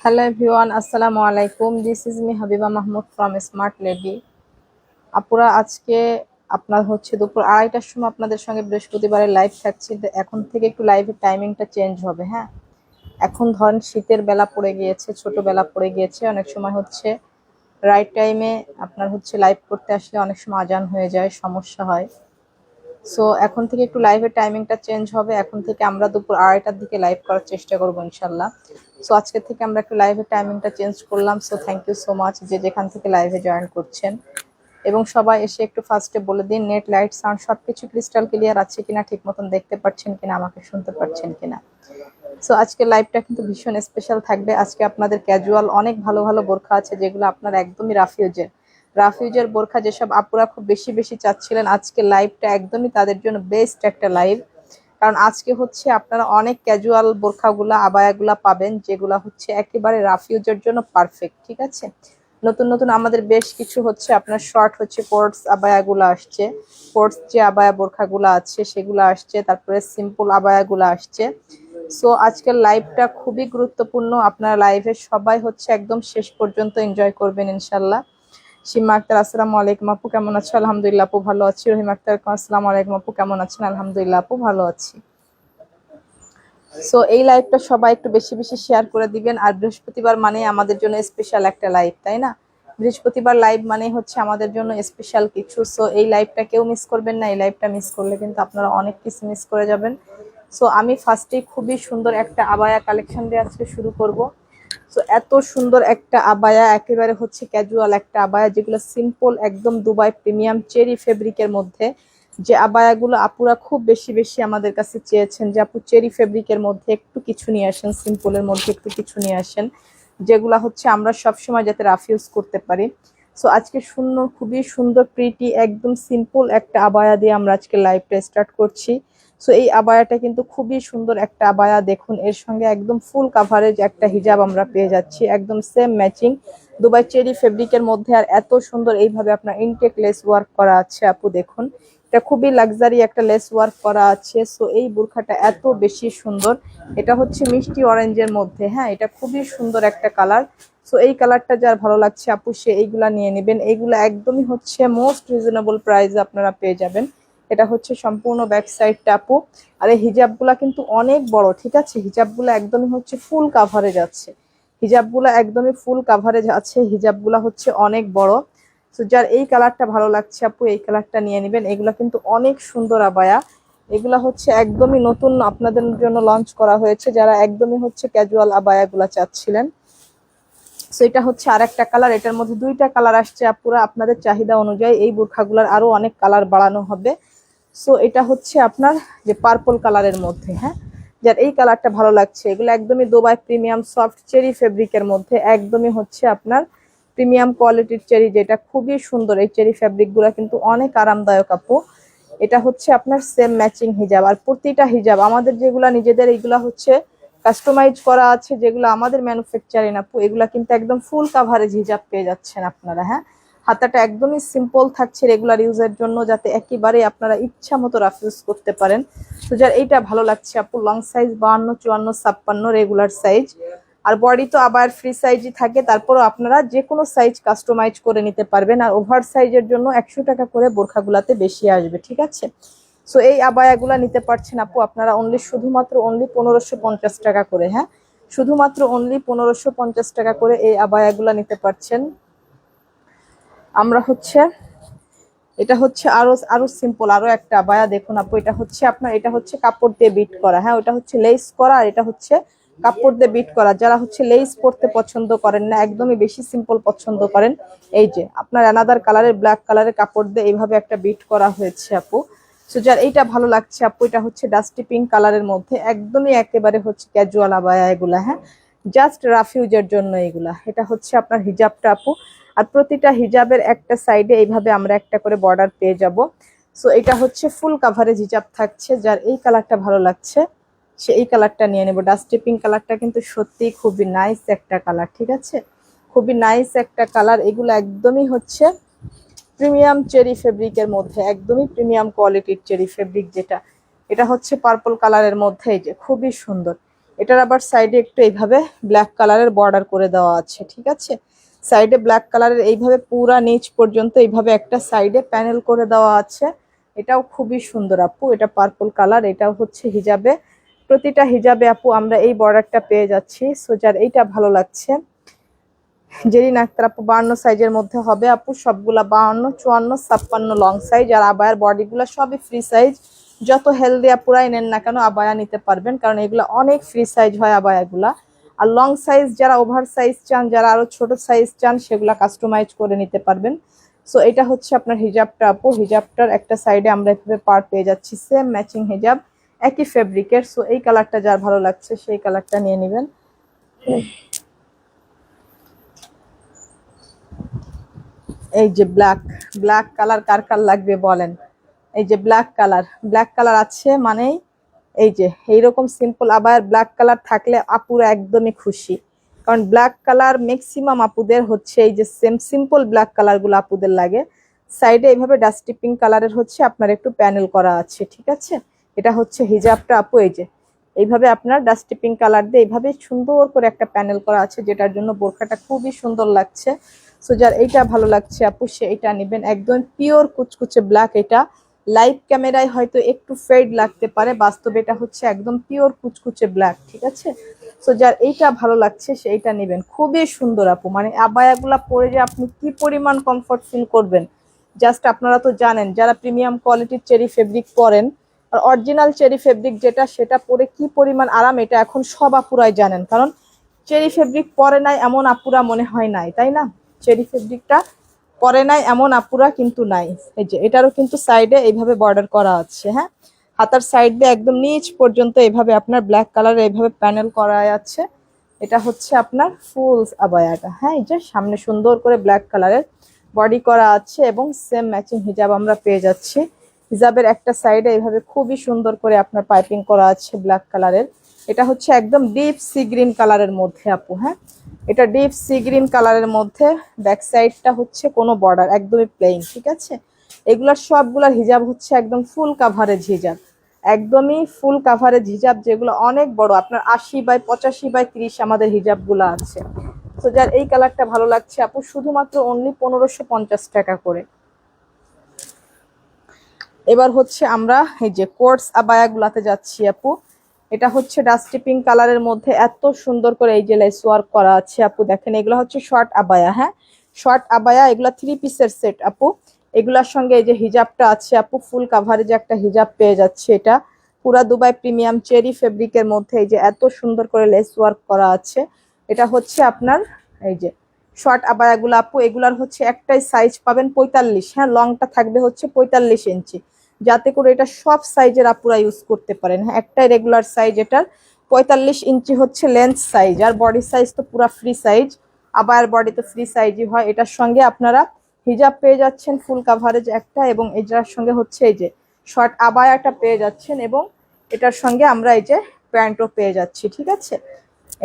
Hello everyone, Assalamu alaikum. This is me Habiba Mahmood from Smart Lady. আপুরা আজকে আপনার হচ্ছে দুপুর 2:30টার সময় আপনাদের সঙ্গে বৃহস্পতিবারে লাইভ থাকছে। এখন থেকে একটু লাইভের টাইমিংটা চেঞ্জ হবে। হ্যাঁ, এখন ধরেন শীতের বেলা পড়ে গিয়েছে, ছোট বেলা পড়ে গিয়েছে, অনেক সময় হচ্ছে রাইট টাইমে আপনার হচ্ছে লাইভ করতে আসলে অনেক সময় আজান হয়ে যায়, সমস্যা হয়। সো এখন থেকে একটু লাইভের টাইমিংটা চেঞ্জ হবে। এখন থেকে আমরা দুপুর 2:30টার দিকে লাইভ করার চেষ্টা করবো ইনশাল্লাহ। সো আজকে থেকে আমরা একটু লাইভের টাইমিংটা চেঞ্জ করলাম। So thank you so much যে যেখান থেকে লাইভে জয়েন করছেন, এবং সবাই এসে একটু ফার্স্টে বলে দিন নেট, লাইট, সাউন্ড সবকিছু ক্রিস্টাল ক্লিয়ার আছে কিনা, ঠিক মতন দেখতে পাচ্ছেন কিনা, আমাকে শুনতে পাচ্ছেন কিনা। সো আজকে লাইভটা কিন্তু ভীষণ স্পেশাল থাকবে। আজকে আপনাদের ক্যাজুয়াল অনেক ভালো ভালো বোরখা আছে, যেগুলো আপনার একদমই রাফিউজের বোরখা যেসব আপুরা খুব বেশি বেশি চাচ্ছিলেন, আজকে লাইভটা একদমই তাদের জন্য বেস্ট একটা লাইভ। কারণ আজকে হচ্ছে আপনারা অনেক ক্যাজুয়াল বোরখাগুলা, আবায়াগুলা পাবেন, যেগুলা হচ্ছে একেবারে রাফিউজের জন্য পারফেক্ট। ঠিক আছে, নতুন নতুন আমাদের বেশ কিছু হচ্ছে আপনার শর্ট হচ্ছে কোর্স আবায়াগুলো আসছে, কোর্স যে আবায়া বোরখাগুলো আছে সেগুলো আসছে, তারপরে সিম্পল আবায়াগুলো আসছে। সো আজকের লাইভটা খুবই গুরুত্বপূর্ণ। আপনারা লাইভে সবাই হচ্ছে একদম শেষ পর্যন্ত এনজয় করবেন ইনশাল্লাহ। সীমা আক্তার, আসসালামু আলাইকুম আপু, কেমন আছো? আলহামদুলিল্লাহ আপু ভালো আছি। রহিম আক্তার, আসসালামু আলাইকুম আপু, কেমন আছেন? আলহামদুলিল্লাহ আপু ভালো আছি। সো এই লাইভটা সবাই একটু বেশি বেশি শেয়ার করে দিবেন। আর বৃহস্পতিবার মানে আমাদের জন্য স্পেশাল একটা লাইভ, তাই না? বৃহস্পতিবার লাইভ মানে হচ্ছে আমাদের জন্য স্পেশাল কিছু। সো এই লাইভটা কেউ মিস করবেন না। এই লাইভটা মিস করলে কিন্তু আপনারা অনেক কিছু মিস করে যাবেন। সো আমি ফার্স্টেই খুবই সুন্দর একটা আবায়া কালেকশন দিয়ে আজকে শুরু করব। সো এত সুন্দর একটা আবায়া, একেবারে হচ্ছে ক্যাজুয়াল একটা আবায়া, যেগুলো সিম্পল একদম দুবাই প্রিমিয়াম চেরি ফেব্রিকের মধ্যে। যে আবায়াগুলো আপুরা খুব বেশি বেশি আমাদের কাছে চেয়েছেন যে আপু চেরি ফেব্রিকের মধ্যে একটু কিছু নিয়ে আসেন, সিম্পলের মধ্যে একটু কিছু নিয়ে আসেন, যেগুলা হচ্ছে আমরা সবসময় যাতে রাফ ইউজ করতে পারি। সো আজকে সুন্দর, খুবই সুন্দর প্রিটি একদম সিম্পল একটা আবায়া দিয়ে আমরা আজকে লাইভটা স্টার্ট করছি। সো এই আবায়াটা কিন্তু খুবই সুন্দর একটা আবায়া। দেখুন এর সঙ্গে একদম ফুল কাভারেজ একটা হিজাব আমরা পেয়ে যাচ্ছি, একদম সেম ম্যাচিং দুবাই চেরি ফেব্রিকের মধ্যে। আর এত সুন্দর এইভাবে আপনার ইনটেক লেস ওয়ার্ক করা আছে আপু, দেখুন এটা খুবই লাক্সারি একটা লেস ওয়ার্ক করা আছে। সো এই বোরখাটা এত বেশি সুন্দর, এটা হচ্ছে মিষ্টি অরেঞ্জের মধ্যে। হ্যাঁ, এটা খুবই সুন্দর একটা কালার। সো এই কালারটা যার ভালো লাগছে আপু সে এইগুলা নিয়ে নেবেন। এইগুলা একদমই হচ্ছে মোস্ট রিজনেবল প্রাইসে আপনারা পেয়ে যাবেন। এটা হচ্ছে সম্পূর্ণ ব্যাক সাইডটা আপু। আর এই হিজাবগুলা কিন্তু অনেক বড়। ঠিক আছে, হিজাবগুলো একদমই হচ্ছে ফুল কাভারেজ আছে, হিজাবগুলো একদমই ফুল কাভারেজ আছে, হিজাবগুলা হচ্ছে অনেক বড়। তো যার এই কালারটা ভালো লাগছে আপু এই কালারটা নিয়ে নেবেন। এগুলা কিন্তু অনেক সুন্দর আবায়া, এগুলা হচ্ছে একদমই নতুন আপনাদের জন্য লঞ্চ করা হয়েছে, যারা একদমই হচ্ছে ক্যাজুয়াল আবায়াগুলা চাচ্ছিলেন। সো এটা হচ্ছে আর একটা কালার, এটার মধ্যে দুইটা কালার আসছে আপুরা। আপনাদের চাহিদা অনুযায়ী এই বোরখাগুলার আরো অনেক কালার বাড়ানো হবে। সো এটা হচ্ছে আপনার যে পার্পল কালারের মধ্যে, হ্যাঁ, যার এই কালারটা ভালো লাগছে। এগুলো একদমই দুবাই প্রিমিয়াম সফট চেরি ফেব্রিকের মধ্যে, একদমই হচ্ছে আপনার প্রিমিয়াম কোয়ালিটির চেরি, যেটা খুবই সুন্দর। এই চেরি ফেব্রিকগুলো কিন্তু অনেক আরামদায়ক আপু। এটা হচ্ছে আপনার সেম ম্যাচিং হিজাব। আর প্রতিটা হিজাব আমাদের যেগুলা নিজেদের, এগুলা হচ্ছে কাস্টমাইজ করা আছে, যেগুলো আমাদের ম্যানুফ্যাকচারিং আপু, এগুলা কিন্তু একদম ফুল কাভারেজ হিজাব পেয়ে যাচ্ছেন আপনারা। হ্যাঁ, হাতাটা একদমই সিম্পল থাকছে রেগুলার ইউজের জন্য, যাতে একেবারে আপনারা ইচ্ছা মতো রাফ ইউজ করতে পারেন। তো যার এইটা ভালো লাগছে আপু, লং সাইজ 52, 54, 56 রেগুলার সাইজ। আর বডি তো আবার ফ্রি সাইজই থাকে, তারপরও আপনারা যে কোনো সাইজ কাস্টমাইজ করে নিতে পারবেন। আর ওভার সাইজের জন্য 100 টাকা করে বোরখাগুলাতে বেশি আসবে, ঠিক আছে। সো এই আবায়াগুলা নিতে পারছেন আপু আপনারা শুধুমাত্র 1550 টাকা করে। হ্যাঁ, শুধুমাত্র 1550 টাকা করে এই আবায়াগুলা নিতে পারছেন। আমরা হচ্ছে এটা হচ্ছে আরো আরো সিম্পল আরো একটা আবায়া দেখুন আপু, এটা হচ্ছে আপনার, এটা হচ্ছে কাপড় দিয়ে বিট করা। হ্যাঁ, ওটা হচ্ছে লেস করা, আর এটা হচ্ছে কাপড় দিয়ে বিট করা। যারা হচ্ছে লেস পরতে পছন্দ করেন না, একদমই বেশি সিম্পল পছন্দ করেন, এই যে আপনার অ্যানাদার কালারের ব্ল্যাক কালারের কাপড় দিয়ে এইভাবে একটা বিট করা হয়েছে আপু। সো যার এইটা ভালো লাগছে আপু, এটা হচ্ছে ডাস্টি পিঙ্ক কালারের মধ্যে, একদমই একেবারে হচ্ছে ক্যাজুয়াল আবায়া এগুলা। হ্যাঁ, জাস্ট রাফিউজের জন্য এগুলা। এটা হচ্ছে আপনার হিজাবটা আপু, আর প্রতিটা হিজাবের একটা সাইডে এইভাবে আমরা একটা করে বর্ডার পেয়ে যাব। সো এটা হচ্ছে ফুল কাভারেজ হিজাব থাকছে। যার এই কালারটা ভালো লাগছে সে এই কালারটা নিয়ে নেব। ডাস্টি পিঙ্ক কালারটা কিন্তু সত্যিই খুবই নাইস একটা কালার, ঠিক আছে, খুবই নাইস একটা কালার। এগুলো একদমই হচ্ছে প্রিমিয়াম চেরি ফেব্রিকের মধ্যে, একদমই প্রিমিয়াম কোয়ালিটির চেরি ফেব্রিক যেটা। এটা হচ্ছে পার্পল কালারের মধ্যে, এই যে খুবই সুন্দর। এটার আবার সাইডে একটু এইভাবে ব্ল্যাক কালারের বর্ডার করে দেওয়া আছে, ঠিক আছে। সাইডে ব্ল্যাক কালারের এইভাবে পুরা নিচ পর্যন্ত এইভাবে একটা সাইডে প্যানেল করে দেওয়া আছে। এটাও খুবই সুন্দর আপু, এটা পার্পল কালার। এটাও হচ্ছে হিজাবে, প্রতিটা হিজাবে আপু আমরা এই বর্ডারটা পেয়ে যাচ্ছি। সো যার এইটা ভালো লাগছে, জেরিন আক্তার আপু 52 সাইজের মধ্যে হবে আপু, সবগুলা 52, 54, 56 লং সাইজ। আর আবায়ার বডিগুলো সবই ফ্রি সাইজ। যত হেলদি আপুরাই নেন না কেন আবায়া নিতে পারবেন, কারণ এগুলো অনেক ফ্রি সাইজ হয় আবায়াগুলা। আর লং সাইজ যারা ওভার সাইজ চান, যারা আরো ছোট সাইজ চান, সেগুলা কাস্টমাইজ করে নিতে পারবেন। সো এটা হচ্ছে আপনার হিজাবটা আপু, হিজাবটার একটা সাইডে আমরা এভাবে পার পেয়ে যাচ্ছি, সেম ম্যাচিং হিজাব, একই ফেব্রিকের। সো এই কালারটা যার ভালো লাগছে সেই কালারটা নিয়ে নেবেন। এই যে ব্ল্যাক, ব্ল্যাক কালার কার কার লাগবে বলেন। এই যে ব্ল্যাক কালার, ব্ল্যাক কালার আছে মানেই এই যে এইরকম সিম্পল আবার ব্ল্যাক কালার থাকলে আপুরা একদমই খুশি। কারণ ব্ল্যাক কালার ম্যাক্সিমাম আপুদের হচ্ছে এই যে সেম সিম্পল ব্ল্যাক কালার গুলো আপুদের লাগে। সাইডে এইভাবে ডাস্টি পিঙ্ক কালারের হচ্ছে আপনার একটু প্যানেল করা আছে, ঠিক আছে। এটা হচ্ছে হিজাবটা আপু, এই যে এইভাবে আপনার ডাস্টি পিঙ্ক কালার দিয়ে এইভাবে সুন্দর করে একটা প্যানেল করা আছে, যেটার জন্য বোরখাটা খুবই সুন্দর লাগছে। সো যার এইটা ভালো লাগছে আপু সে এটা নেবেন, একদম পিওর কুচকুচে ব্ল্যাক। এটা লাইভ ক্যামেরায় হয়তো একটু ফেড লাগতে পারে, বাস্তবে এটা হচ্ছে একদম পিওর কুচকুচে ব্ল্যাক, ঠিক আছে। সো যার এইটা ভালো লাগছে সে এইটা নেবেন, খুবই সুন্দর আপু। মানে আবায়াগুলা পরে যে আপনি কি পরিমাণ কমফর্ট ফিল করবেন, জাস্ট আপনারা তো জানেন যারা প্রিমিয়াম কোয়ালিটির চেরি ফেব্রিক পরেন, আর অরিজিনাল চেরি ফেব্রিক যেটা, সেটা পরে কি পরিমাণ আরাম এটা এখন সব আপুরাই জানেন। কারণ চেরি ফেব্রিক পরে নাই এমন আপুরা মনে হয় নাই, তাই না। চেরি ফেব্রিকটা পরে নাই এমন আপুরা কিন্তু নাই। এই যে এটারও কিন্তু সাইডে এইভাবে বর্ডার করা আছে। হ্যাঁ, হাতার সাইড দিয়ে একদম নিচ পর্যন্ত এইভাবে আপনার ব্ল্যাক কালার এইভাবে প্যানেল করা আছে। এটা হচ্ছে আপনার ফুল আবায়াটা। হ্যাঁ, এই যে সামনে সুন্দর করে ব্ল্যাক কালারের বডি করা আছে এবং সেম ম্যাচিং হিজাব আমরা পেয়ে যাচ্ছি। হিজাবের একটা সাইডে এইভাবে খুবই সুন্দর করে আপনার পাইপিং করা আছে ব্ল্যাক কালারের। এটা হচ্ছে একদম ডিপ সি গ্রিন কালারের মধ্যে আপু। হ্যাঁ, এটা ডিপ সি গ্রিন কালারের মধ্যে, ব্যাক সাইডটা হচ্ছে কোনো বর্ডার, একদমই প্লেন, ঠিক আছে। এগুলার সবগুলার হিজাব হচ্ছে একদম ফুল কাভারেজ হিজাব, একদমই ফুল কাভারেজ হিজাব, যেগুলো অনেক বড়, আপনার 80/85/30 আমাদের হিজাবগুলো আছে। তো যার এই কালারটা ভালো লাগছে আপু, শুধুমাত্র অনলি 1550 টাকা করে। এবার হচ্ছে আমরা এই যে কোর্স আবায়াগুলাতে যাচ্ছি আপু। এটা হচ্ছে ডাস্টি পিঙ্ক কালারের মধ্যে এত সুন্দর করে এই যে লেস ওয়ার্ক করা আছে আপু, দেখেন এগুলো হচ্ছে শর্ট আবায়া। হ্যাঁ, শর্ট আবায়া, এগুলা 3 পিসের সেট আপু। এগুলার সঙ্গে এই যে হিজাবটা আছে আপু, ফুল কাভারেজ একটা হিজাব পেয়ে যাচ্ছে। এটা পুরা দুবাই প্রিমিয়াম চেরি ফেব্রিকের মধ্যে এই যে এত সুন্দর করে লেস ওয়ার্ক করা আছে। এটা হচ্ছে আপনার এই যে শর্ট আবায়াগুলো আপু, এগুলার হচ্ছে একটাই সাইজ পাবেন 45। হ্যাঁ, লংটা থাকবে হচ্ছে 45 ইঞ্চি, যাতে করে এটা সব সাইজের আপুরা ইউজ করতে পারেন। হ্যাঁ, একটাই রেগুলার সাইজ এটার, 45 ইঞ্চি হচ্ছে লেন্থ সাইজ। আর বডি সাইজ তো পুরা ফ্রি সাইজ, আবার বডি তো ফ্রি সাইজই হয়। এটার সঙ্গে আপনারা হিজাব পেয়ে যাচ্ছেন ফুল কাভারেজ একটা, এবং এটার সঙ্গে হচ্ছে এই যে শর্ট আবায়াটা পেয়ে যাচ্ছেন, এবং এটার সঙ্গে আমরা এই যে প্যান্টও পেয়ে যাচ্ছি, ঠিক আছে।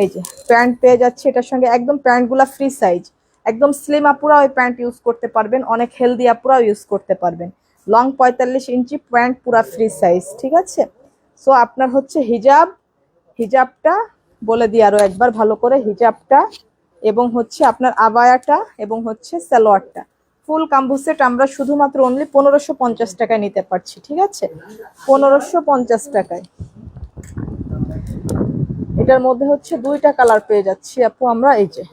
এই যে প্যান্ট পেয়ে যাচ্ছে এটার সঙ্গে, একদম প্যান্টগুলা ফ্রি সাইজ, একদম স্লিম আপুরা ওই প্যান্ট ইউজ করতে পারবেন, অনেক হেলদি আপুরাও ইউজ করতে পারবেন। লং 45 ইঞ্চি, প্যান্ট পুরা ফ্রি সাইজ, ঠিক আছে। সো আপনার হচ্ছে হিজাবটা বলে দিই আরো একবার ভালো করে, হিজাবটা এবং হচ্ছে আপনার আবায়াটা এবং হচ্ছে সালোয়ারটা ফুল কাম্বো সেট আমরা শুধুমাত্র অনলি 1550 টাকায় নিতে পারছি। ঠিক আছে, 1550 টাকায়। এটার মধ্যে হচ্ছে দুইটা কালার পেয়ে যাচ্ছি আপু আমরা। এই যে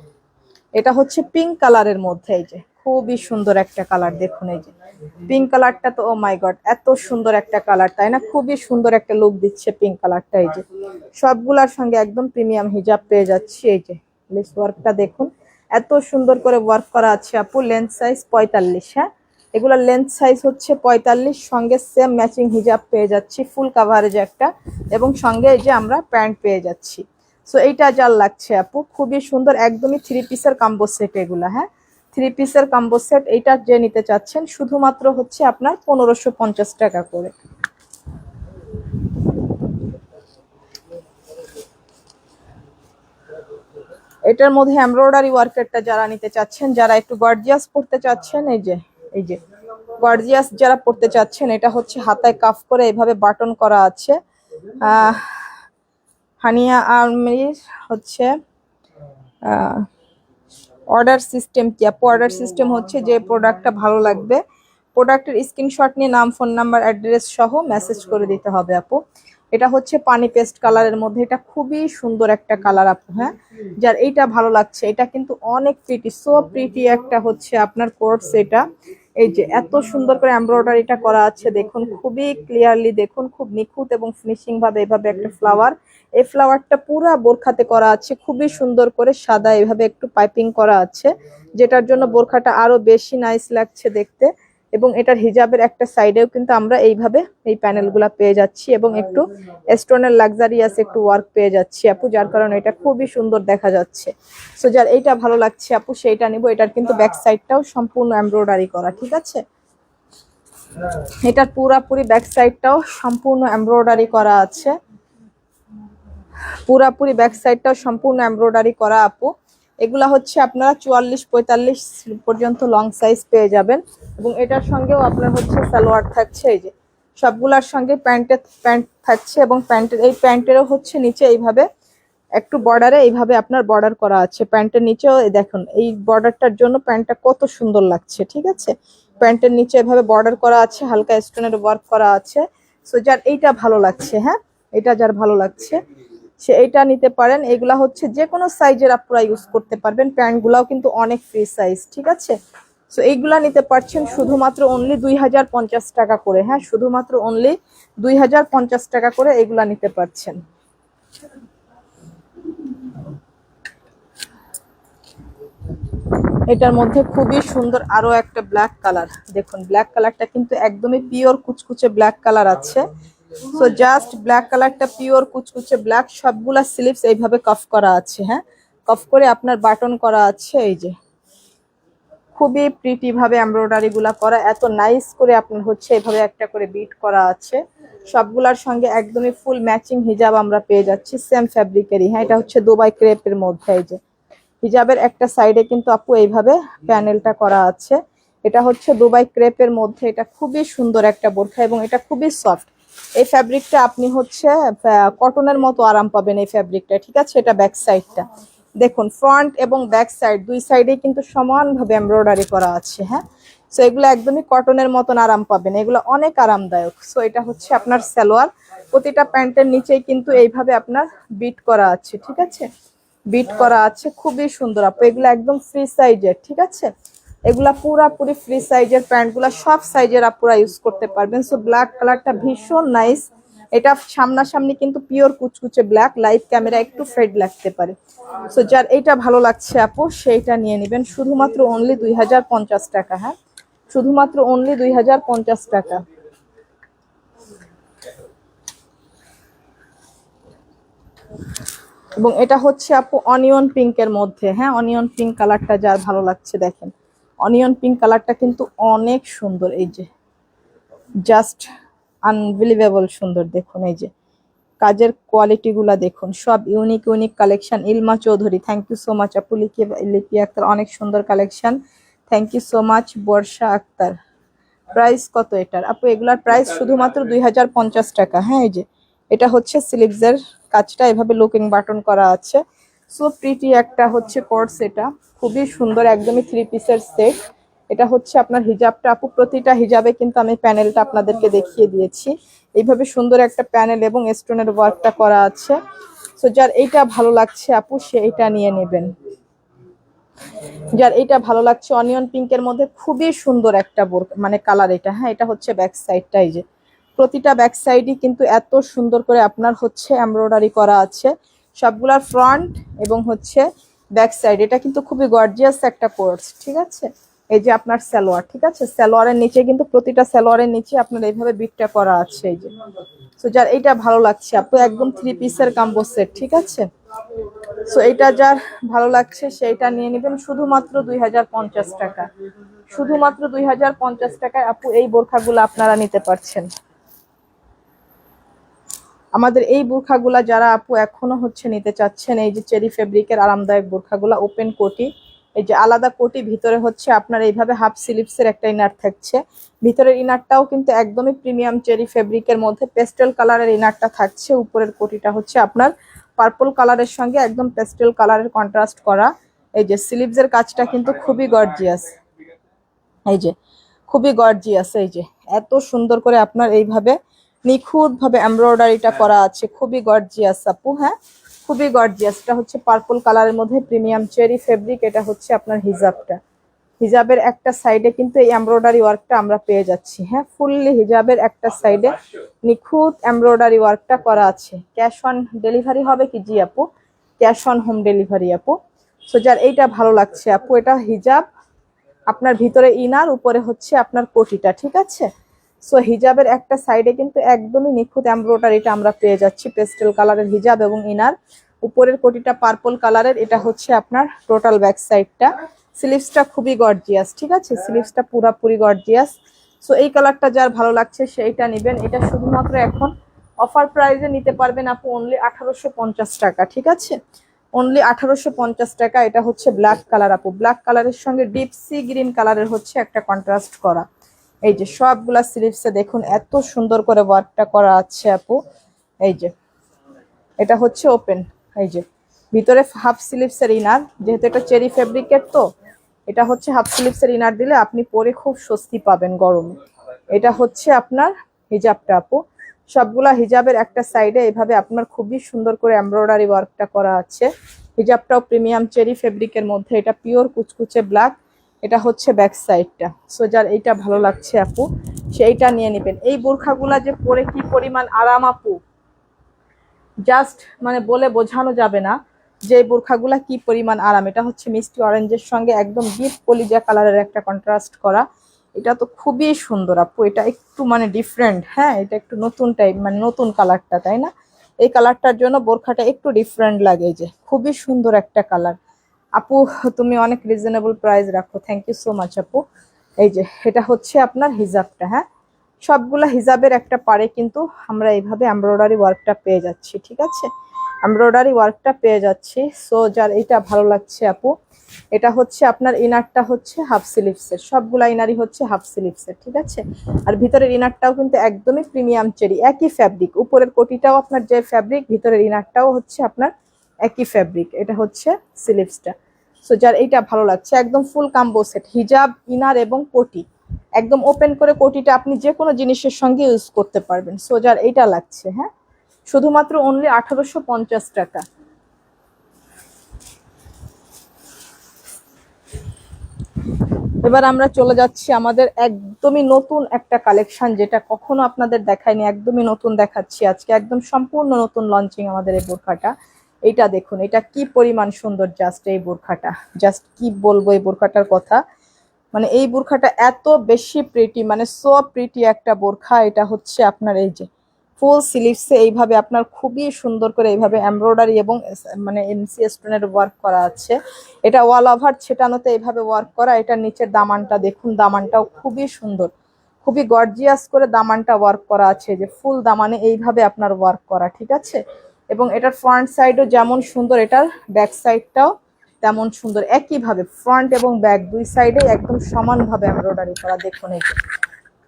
এটা হচ্ছে পিঙ্ক কালারের মধ্যে, এই যে খুবই সুন্দর একটা কালার, দেখুন এই যে পিঙ্ক কালারটা তো ও মাই গড এত সুন্দর একটা কালার, তাই না? খুবই সুন্দর একটা লুক দিচ্ছে পিঙ্ক কালারটা। এই যে সবগুলার সঙ্গে একদম প্রিমিয়াম হিজাব পেয়ে যাচ্ছি। এই যে লেস ওয়ার্কটা দেখুন, এত সুন্দর করে ওয়ার্ক করা আছে আপু। লেন্থ সাইজ 45, হ্যাঁ এগুলা লেন্থ সাইজ হচ্ছে 45, সঙ্গে সেম ম্যাচিং হিজাব পেয়ে যাচ্ছি ফুল কাভারেজ একটা, এবং সঙ্গে এই যে আমরা প্যান্ট পেয়ে যাচ্ছি। সো এইটা যার লাগছে আপু খুবই সুন্দর, একদমই 3 পিসের কম্বো সেট এগুলা, হ্যাঁ 3 পিসের কম্বো সেট। এইটা যে নিতে চাচ্ছেন শুধুমাত্র হচ্ছে আপনার 1550 টাকা করে। এটার মধ্যে এমব্রয়ডারি ওয়ার্কেরটা যারা নিতে চাচ্ছেন, যারা একটু গর্জিয়াস পড়তে চাচ্ছেন, এই যে গর্জিয়াস যারা পড়তে চাচ্ছেন, এটা হচ্ছে হাতায় কাফ করে এইভাবে বাটন করা আছে। হানিয়া আর্মির হচ্ছে অর্ডার সিস্টেম কি আপু? অর্ডার সিস্টেম হচ্ছে যে প্রোডাক্টটা ভালো লাগবে প্রোডাক্টের স্ক্রিনশট নিয়ে নাম, ফোন নাম্বার, অ্যাড্রেস সহ মেসেজ করে দিতে হবে আপু। এটা হচ্ছে পানি পেস্ট কালারের মধ্যে, এটা খুবই সুন্দর একটা কালার আপু, হ্যাঁ যার এইটা ভালো লাগছে। এটা কিন্তু অনেক প্রিটি, সো প্রিটি একটা হচ্ছে আপনার কোর্স। এটা এই যে এত সুন্দর করে এমব্রয়ডারিটা করা আছে দেখুন, খুবই ক্লিয়ারলি দেখুন, খুব নিখুঁত এবং ফিনিশিং ভাবে এভাবে একটা ফ্লাওয়ার, এই ফ্লাওয়ারটা পুরো বোরখাতে করা আছে খুবই সুন্দর করে, সাদা এভাবে একটু পাইপিং করা আছে, যেটার জন্য বোরখাটা আরো বেশি নাইস লাগছে দেখতে। এবং এটার হিজাবের একটা সাইডেও কিন্তু আমরা এইভাবে এই প্যানেলগুলা পেয়ে যাচ্ছি, এবং একটু স্টোনের লাক্সারিয়াস একটু ওয়ার্ক পেয়ে যাচ্ছি আপু, যার কারণে এটা খুবই সুন্দর দেখা যাচ্ছে। সো যার এইটা ভালো লাগছে আপু সেইটা নিব। এটার কিন্তু ব্যাক সাইডটাও সম্পূর্ণ এমব্রয়ডারি করা, ঠিক আছে? এটার পুরাপুরি ব্যাক সাইডটাও সম্পূর্ণ এমব্রয়ডারি করা আছে, পুরাপুরি ব্যাক সাইডটাও সম্পূর্ণ এমব্রয়ডারি করা আপু। এগুলা হচ্ছে আপনারা 44-45 পর্যন্ত লং সাইজ পেয়ে যাবেন, এবং এটার সঙ্গেও আপনার হচ্ছে সালোয়ার থাকছে। এই যে সবগুলার সঙ্গে প্যান্ট থাকছে, এবং এই প্যান্টেরও হচ্ছে নিচে এইভাবে একটু বর্ডারে এইভাবে আপনার বর্ডার করা আছে প্যান্টের নিচেও। দেখুন এই বর্ডারটার জন্য প্যান্টটা কত সুন্দর লাগছে, ঠিক আছে? প্যান্টের নিচে এভাবে বর্ডার করা আছে, হালকা স্টোনের ওয়ার্ক করা আছে। সো যার এইটা ভালো লাগছে, হ্যাঁ এটা যার ভালো লাগছে সে এইটা নিতে পারেন। এগুলা হচ্ছে যে কোনো সাইজের আপনারা ইউজ করতে পারবেন, প্যান্ট গুলাও কিন্তু অনেক ফ্রি সাইজ, ঠিক আছে? সো এইগুলা নিতে পারছেন শুধুমাত্র অনলি 2050 টাকা করে, হ্যাঁ শুধুমাত্র অনলি 2050 টাকা করে এগুলা নিতে পারছেন। এটার মধ্যে খুবই সুন্দর আরো একটা ব্ল্যাক কালার, দেখুন ব্ল্যাক কালারটা কিন্তু একদমই পিওর কুচকুচে ব্ল্যাক কালার আছে। সো জাস্ট ব্ল্যাক কালারটা পিওর কুচকুচে ব্ল্যাক, সবগুলা স্লিভস এইভাবে কাফ করা আছে, হ্যাঁ কাফ করে আপনার বাটন করা আছে। এই যে খুবই প্রিটি ভাবে এমব্রয়ডারি গুলা করা, এত নাইস করে আপনার হচ্ছে এইভাবে একটা করে বিট করা আছে। সবগুলার সঙ্গে একদমই ফুল ম্যাচিং হিজাব আমরা পেয়ে যাচ্ছি সেম ফ্যাব্রিকেরই, হ্যাঁ এটা হচ্ছে দুবাই ক্রেপের মধ্যে। এই যে হিজাবের একটা সাইডে কিন্তু আপু এইভাবে প্যানেলটা করা আছে, এটা হচ্ছে দুবাই ক্রেপের মধ্যে। এটা খুবই সুন্দর একটা বোরখা, এবং এটা খুবই সফট। এই ফ্যাব্রিকটা আপনি হচ্ছে কটনের মতো আরাম পাবেন এই ফ্যাব্রিকটা, ঠিক আছে? এটা ব্যাক সাইডটা দেখুন, ফ্রন্ট এবং ব্যাক সাইড দুই সাইডে কিন্তু সমানভাবে এমব্রয়ডারি করা আছে, হ্যাঁ সো এগুলো একদমই কটনের মতন আরাম পাবেন, এগুলো অনেক আরামদায়ক। সো এটা হচ্ছে আপনার সালোয়ার, প্রতিটা প্যান্টের নিচেই কিন্তু এইভাবে আপনার বিট করা আছে, ঠিক আছে? বিট করা আছে, খুবই সুন্দর আপু। এগুলো একদম ফ্রি সাইজের, ঠিক আছে? এগুলা পুরাপুরি ফ্রি সাইজের প্যান্টগুলা, সব সাইজের আপুরা ইউজ করতে পারবেন। সো ব্ল্যাক কালারটা ভীষণ নাইস, এটা সামনাসামনি কিন্তু পিওর কুচকুচে ব্ল্যাক, লাইভ ক্যামেরা একটু ফেড লাগতে পারে। সো যার এইটা ভালো লাগছে আপু সেইটা নিয়ে নেবেন শুধুমাত্র অনলি 2050 টাকা, হ্যাঁ শুধুমাত্র অনলি 2050 টাকা। এবং এটা হচ্ছে আপু অনিয়ন পিঙ্কের মধ্যে, হ্যাঁ অনিয়ন পিঙ্ক কালারটা যার ভালো লাগছে দেখেন, অনিয়ন পিঙ্ক কালারটা কিন্তু অনেক সুন্দর। এই যে জাস্ট আনবিলিভেবল সুন্দর, দেখুন এই যে কাজের কোয়ালিটি গুলা দেখুন, সব unique unique collection. Ilma Chowdhury, thank you so much আপু। লিপি আক্তার, অনেক সুন্দর collection, thank you so much. Barsha Akter, price কত এটার আপু? এগুলার প্রাইস শুধুমাত্র 2050 টাকা, হ্যাঁ এই যে এটা হচ্ছে স্লিভসের কাজটা, এভাবে লুকিং বাটন করা আছে। সো প্রিটি একটা হচ্ছে কোর্স, এটা খুবই সুন্দর, একদমই 3 পিসের সেট। এটা হচ্ছে আপনার হিজাবটা আপু, প্রতিটা হিজাবে কিন্তু আমি প্যানেলটা আপনাদেরকে দেখিয়ে দিয়েছি। এইভাবে সুন্দর একটা প্যানেল এবং স্টোনের ওয়ার্কটা করা আছে। সো যার এইটা ভালো লাগছে আপু সে এটা নিয়ে নেবেন। যার এইটা ভালো লাগছে অনিয়ন পিঙ্কের মধ্যে, খুবই সুন্দর একটা মানে কালার এটা। হ্যাঁ, এটা হচ্ছে ব্যাক সাইডটা। এই যে প্রতিটা ব্যাক সাইডই কিন্তু এত সুন্দর করে আপনার হচ্ছে এমব্রয়ডারি করা আছে, সবগুলার ফ্রন্ট এবং হচ্ছে ব্যাক সাইড। এটা কিন্তু খুবই গর্জিয়াস একটা কোর্স, ঠিক আছে। এই যে আপনার সালোয়ার, ঠিক আছে, সালোয়ারের নিচে কিন্তু প্রতিটা সালোয়ারের নিচে আপনার এইভাবে বিটটা করা আছে। এই যে সো যার এইটা ভালো লাগছে আপু, একদম 3 পিসের কাম্বো সেট, ঠিক আছে। সো এটা যার ভালো লাগছে সেইটা নিয়ে নেবেন শুধুমাত্র 2050 টাকা। শুধুমাত্র 2050 টাকায় আপু এই বোরখাগুলো আপনারা নিতে পারছেন। আমাদের এই বোরখাগুলা যারা আপু এখনো হচ্ছে নিতে চাচ্ছেন, এই যে চেরি ফেব্রিকের আরামদায়ক বোরখাগুলা, ওপেন কোটি, এই যে আলাদা কোটি, ভিতরে হচ্ছে আপনার এইভাবে হাফ স্লিভসের একটা ইনার থাকছে। ভিতরের ইনারটাও কিন্তু একদমই প্রিমিয়াম চেরি ফেব্রিকের মধ্যে পেস্টেল কালারের ইনারটা থাকছে। উপরের কোটিটা হচ্ছে আপনার পার্পল কালারের সঙ্গে একদম পেস্টেল কালারের কন্ট্রাস্ট করা। এই যে স্লিভসের কাজটা কিন্তু খুবই গর্জিয়াস, এই যে খুবই গর্জিয়াস। এই যে এত সুন্দর করে আপনার এইভাবে নিখুঁত ভাবে এমব্রয়ডারিটা করা আছে, খুবই গর্জিয়াস আপু। হ্যাঁ, খুবই গর্জিয়াস। এটা হচ্ছে পার্পল কালারের মধ্যে প্রিমিয়াম চেরি ফেব্রিক। এটা হচ্ছে আপনার হিজাবটা। হিজাবের একটা সাইডে কিন্তু এই এমব্রয়ডারি ওয়ার্কটা আমরা পেয়ে যাচ্ছি। হ্যাঁ, ফুললি হিজাবের একটা সাইডে নিখুঁত এমব্রয়ডারি ওয়ার্কটা করা আছে। ক্যাশ অন ডেলিভারি হবে কি? জি আপু, ক্যাশ অন হোম ডেলিভারি আপু। সো যার এইটা ভালো লাগছে আপু, এটা হিজাব, আপনার ভিতরে ইনার, উপরে হচ্ছে আপনার কোটিটা, ঠিক আছে। সো হিজাবের একটা সাইডে কিন্তু একদমই নিখুঁত এমব্রয়ডারিটা আমরা পেয়ে যাচ্ছি, পেস্টেল কালারের হিজাব এবং ইনার, উপরের কোটিটা পার্পল কালারের। এটা হচ্ছে আপনার টোটাল ব্যাক সাইডটা। স্লিভসটা খুবই গর্জিয়াস, ঠিক আছে, স্লিভসটা পুরাপুরি গর্জিয়াস। সো এই কালারটা যার ভালো লাগছে সেইটা নেবেন। এটা শুধুমাত্র এখন অফার প্রাইসে নিতে পারবেন আপু অনলি 1850 টাকা, ঠিক আছে, অনলি 1850 টাকা। এটা হচ্ছে ব্ল্যাক কালার আপু, ব্ল্যাক কালারের সঙ্গে ডিপ সি গ্রিন কালারের হচ্ছে একটা কন্ট্রাস্ট করা। এই যে সবগুলা স্লিভসে দেখুন এত সুন্দর করে ওয়ার্কটা করা আছে আপু। এই যে এটা হচ্ছে ওপেন, এই যে ভিতরে হাফ স্লিভসের ইনার, যেহেতু এটা চেরি ফেব্রিকের, তো এটা হচ্ছে হাফ স্লিভসের ইনার দিলে আপনি পরে খুব স্বস্তি পাবেন গরমে। এটা হচ্ছে আপনার হিজাবটা আপু। সবগুলা হিজাবের একটা সাইডে এভাবে আপনার খুবই সুন্দর করে এমব্রয়ডারি ওয়ার্কটা করা আছে। হিজাবটাও প্রিমিয়াম চেরি ফেব্রিকের মধ্যে, এটা পিওর কুচকুচে ব্ল্যাক। এটা হচ্ছে ব্যাক সাইডটা। সো যার এইটা ভালো লাগছে আপু সেইটা নিয়ে নেবেন। এই বোরখাগুলা যে পরে কি পরিমাণ আরাম আপু, জাস্ট মানে বলে বোঝানো যাবে না যে বোরখাগুলা কি পরিমাণ আরাম। এটা হচ্ছে মিষ্টি অরেঞ্জের সঙ্গে একদম ডিপ কলিজা কালারের একটা কন্ট্রাস্ট করা। এটা তো খুবই সুন্দর আপু, এটা একটু মানে ডিফারেন্ট। হ্যাঁ, এটা একটু নতুন টাইপ, মানে নতুন কালারটা, তাই না? এই কালারটার জন্য বোরখাটা একটু ডিফারেন্ট লাগে। যে খুবই সুন্দর একটা কালার আপু, তুমি অনেক রিজনেবল প্রাইস রাখো, থ্যাংক ইউ সো মাচ আপু। এই যে এটা হচ্ছে আপনার হিজাবটা। হ্যাঁ, সবগুলা হিজাবের একটা পারে কিন্তু আমরা এইভাবে এমব্রয়ডারি ওয়ার্কটা পেয়ে যাচ্ছি, ঠিক আছে, এমব্রয়ডারি ওয়ার্কটা পেয়ে যাচ্ছি। সো যার এইটা ভালো লাগছে আপু, এটা হচ্ছে আপনার ইনারটা হচ্ছে হাফ স্লিভসের, সবগুলা ইনারই হচ্ছে হাফ স্লিভসের, ঠিক আছে। আর ভিতরের ইনারটাও কিন্তু একদমই প্রিমিয়াম চেরি, একই ফ্যাব্রিক, উপরের কোটিটাও আপনার যে ফ্যাব্রিক, ভিতরের ইনারটাও হচ্ছে আপনার একই ফ্যাব্রিক। এটা হচ্ছে স্লিভসটা। সো যার এইটা ভালো লাগছে, একদম ফুল কাম্বো সেট, হিজাব, ইনার এবং কোটি, একদম ওপেন করে কোটিটা আপনি যে কোনো জিনিসের সঙ্গে ইউজ করতে পারবেন। সো যার এইটা লাগছে, হ্যাঁ, শুধুমাত্র অনলি 1850 টাকা। এবার আমরা চলে যাচ্ছি আমাদের একদমই নতুন একটা কালেকশন, যেটা কখনো আপনাদের দেখায়নি, একদমই নতুন দেখাচ্ছি আজকে, একদম সম্পূর্ণ নতুন লঞ্চিং আমাদের এই বোরখাটা। এইটা দেখুন, এটা কি পরিমাণ সুন্দর, জাস্ট এই বোরখাটা, জাস্ট কি বলবো এই বোরখাটার কথা, মানে এই বোরখাটা এত বেশি প্রিটি, মানে সো প্রিটি একটা বোরখা। এটা হচ্ছে আপনার এই যে ফুল স্লিভসে এইভাবে আপনার খুবই সুন্দর করে এইভাবে এমব্রয়ডারি এবং মানে এমসি স্টোনের ওয়ার্ক করা আছে। এটা ওয়াল ওভার ছেটানোতে এইভাবে ওয়ার্ক করা। এটার নিচের দামানটা দেখুন, দামানটাও খুবই সুন্দর, খুবই গর্জিয়াস করে দামানটা ওয়ার্ক করা আছে, যে ফুল দামানে এইভাবে আপনার ওয়ার্ক করা, ঠিক আছে। এবং এটার ফ্রন্ট সাইডও যেমন সুন্দর, এটার ব্যাক সাইডটাও তেমন সুন্দর, একইভাবে ফ্রন্ট এবং ব্যাক দুই সাইডে একদম সমানভাবে এমব্রয়ডারি করা। দেখুন এই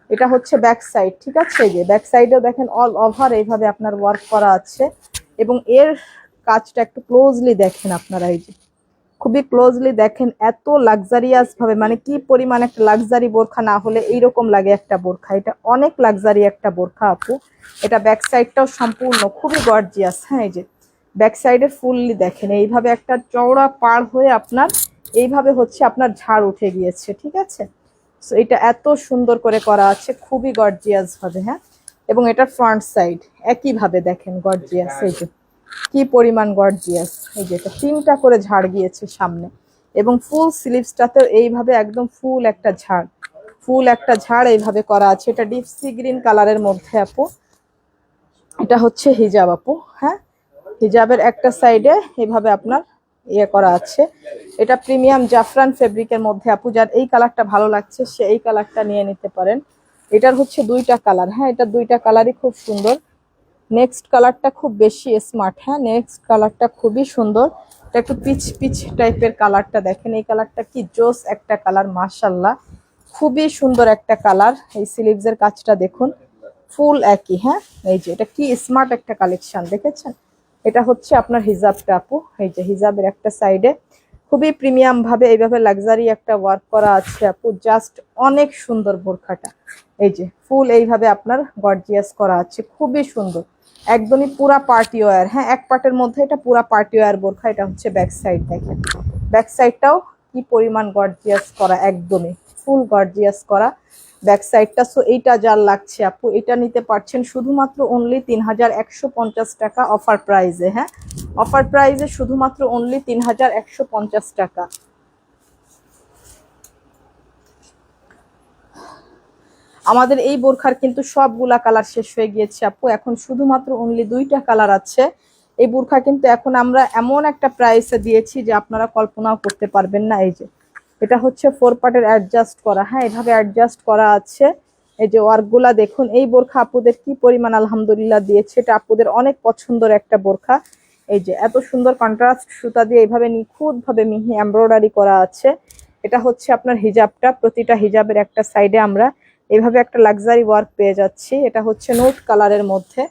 এটা হচ্ছে ব্যাক সাইড, ঠিক আছে? এই যে ব্যাক সাইডেও দেখেন অল ওভার এইভাবে আপনার ওয়ার্ক করা আছে, এবং এর কাজটা একটু ক্লোজলি দেখেন আপনারা, এই যে খুবই ক্লোজলি দেখেন, এত লাক্সারিয়াস ভাবে, মানে কি পরিমাণ একটা লাক্সারি বোরখা না হলে এইরকম লাগে একটা বোরখা। এটা অনেক লাক্সারি একটা বোরখা আপু। এটা ব্যাক সাইডটাও সম্পূর্ণ খুবই গর্জিয়াস। হ্যাঁ, এই যে ব্যাক সাইডের ফুললি দেখেন, এইভাবে একটা চওড়া পাড় হয়ে আপনার এইভাবে হচ্ছে আপনার ঝাড় উঠে গিয়েছে, ঠিক আছে? সো এটা এত সুন্দর করে করা আছে, খুবই গর্জিয়াস ভাবে। হ্যাঁ, এবং এটার ফ্রন্ট সাইড একইভাবে দেখেন গর্জিয়াস, এই যে কি পরিমাণ গর্জিয়াস। এই যে এটা 3টা করে ঝাড় গিয়েছে সামনে, এবং ফুল স্লিভসটাতেও এইভাবে একদম ফুল একটা ঝাড় এইভাবে করা আছে। এটা ডিপ সি গ্রিন কালারের মধ্যে আপু। এটা হচ্ছে হিজাব আপু। হ্যাঁ, হিজাবের একটা সাইডে এইভাবে আপনার করা আছে। এটা প্রিমিয়াম জাফরান ফেব্রিকের মধ্যে আপু। যার এই কালারটা ভালো লাগছে সে এই কালারটা নিয়ে নিতে পারেন। এটার হচ্ছে 2টা কালার। হ্যাঁ, এটা 2টা কালারই খুব সুন্দর। নেক্সট কালারটা খুব বেশি স্মার্ট। হ্যাঁ, নেক্সট কালারটা খুবই সুন্দর। এটা একটু পিচ পিচ টাইপের কালারটা দেখেন, এই কালারটা কি জোস একটা কালার, মাশাআল্লাহ খুবই সুন্দর একটা কালার। এই স্লিভসের কাজটা দেখুন, ফুল একই। হ্যাঁ, এই যে এটা কি স্মার্ট একটা কালেকশন দেখেছেন। এটা হচ্ছে আপনার হিজাবটা আপু। এই যে হিজাবের একটা সাইডে খুবই প্রিমিয়াম ভাবে এইভাবে লাক্সারি একটা ওয়ার্ক করা আছে আপু। জাস্ট অনেক সুন্দর বোরখাটা। এই যে ফুল এইভাবে আপনার গর্জিয়াস করা আছে, খুবই সুন্দর, একদমই পুরা পার্টি ওয়্যার। হ্যাঁ, এক পার্টের মধ্যে এটা পুরা পার্টি ওয়্যার বোরখা। এটা হচ্ছে ব্যাক সাইড দেখেন, ব্যাক সাইডটাও কি পরিমাণ গর্জিয়াস করা, একদমই ফুল গর্জিয়াস করা ব্যাক সাইডটা। সো এইটা যার লাগছে আপু, এটা নিতে পারছেন শুধুমাত্র অনলি 3150 টাকা অফার প্রাইজে। হ্যাঁ, অফার প্রাইজে শুধুমাত্র অনলি 3150 টাকা। আমাদের এই বোরখার কিন্তু সবগুলা কালার শেষ হয়ে গিয়েছে আপু, এখন শুধুমাত্র অনলি 2টা কালার আছে। এই বোরখা কিন্তু এখন আমরা এমন একটা প্রাইসে দিয়েছি যে আপনারা কল্পনাও করতে পারবেন না। এই যে এটা হচ্ছে 4 পার্টের অ্যাডজাস্ট করা। হ্যাঁ, এভাবে অ্যাডজাস্ট করা আছে। এই যে ওয়ার্কগুলা দেখুন, এই বোরখা আপুদের কি পরিমাণ আলহামদুলিল্লাহ দিয়েছে। এটা আপুদের অনেক পছন্দের একটা বোরখা। এই যে এত সুন্দর কন্ট্রাস্ট সুতা দিয়ে এইভাবে নিখুঁত ভাবে মিহি এমব্রয়ডারি করা আছে। এটা হচ্ছে আপনার হিজাবটা। প্রতিটা হিজাবের একটা সাইডে আমরা এইভাবে একটা লাক্সারি ওয়ার্ক পেয়ে যাচ্ছি। এটা হচ্ছে নোট কালারের মধ্যে।